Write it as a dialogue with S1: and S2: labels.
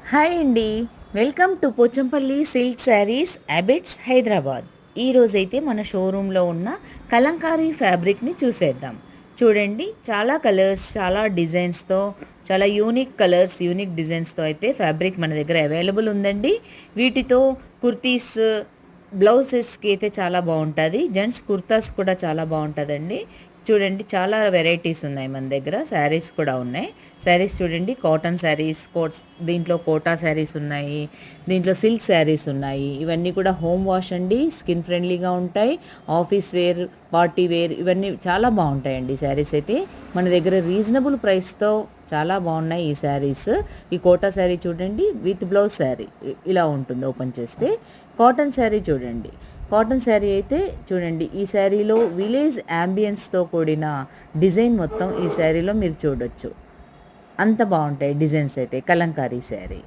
S1: Hi అండి. Welcome to Pochampally silk saris Abids Hyderabad. ఈరోజైతే మన షోరూంలో ఉన్న కలంకారీ ఫ్యాబ్రిక్ని చూసేద్దాం. చూడండి, చాలా కలర్స్, చాలా డిజైన్స్తో, చాలా యూనిక్ కలర్స్, యూనిక్ డిజైన్స్తో అయితే ఫ్యాబ్రిక్ మన దగ్గర అవైలబుల్ ఉందండి. వీటితో కుర్తీస్, బ్లౌజెస్కి అయితే చాలా బాగుంటుంది. జెంట్స్ కుర్తాస్ కూడా చాలా బాగుంటుందండి. చూడండి, చాలా వెరైటీస్ ఉన్నాయి మన దగ్గర. శారీస్ కూడా ఉన్నాయి. శారీస్ చూడండి, కాటన్ శారీస్, దీంట్లో కోటా శారీస్ ఉన్నాయి, దీంట్లో సిల్క్ శారీస్ ఉన్నాయి. ఇవన్నీ కూడా హోమ్ వాష్ అండి, స్కిన్ ఫ్రెండ్లీగా ఉంటాయి. ఆఫీస్ వేర్, పార్టీ వేర్, ఇవన్నీ చాలా బాగుంటాయండి. శారీస్ అయితే మన దగ్గర రీజనబుల్ ప్రైస్తో చాలా బాగున్నాయి ఈ శారీస్. ఈ కోటా శారీ చూడండి, విత్ బ్లౌజ్ శారీ ఇలా ఉంటుంది. ఓపెన్ చేస్తే కాటన్ శారీ చూడండి. కాటన్ శారీ అయితే చూడండి, ఈ శారీలో విలేజ్ యాంబియన్స్తో కూడిన డిజైన్ మొత్తం ఈ శారీలో మీరు చూడొచ్చు. అంత బాగుంటాయి డిజైన్స్ అయితే. కలంకారీ శారీ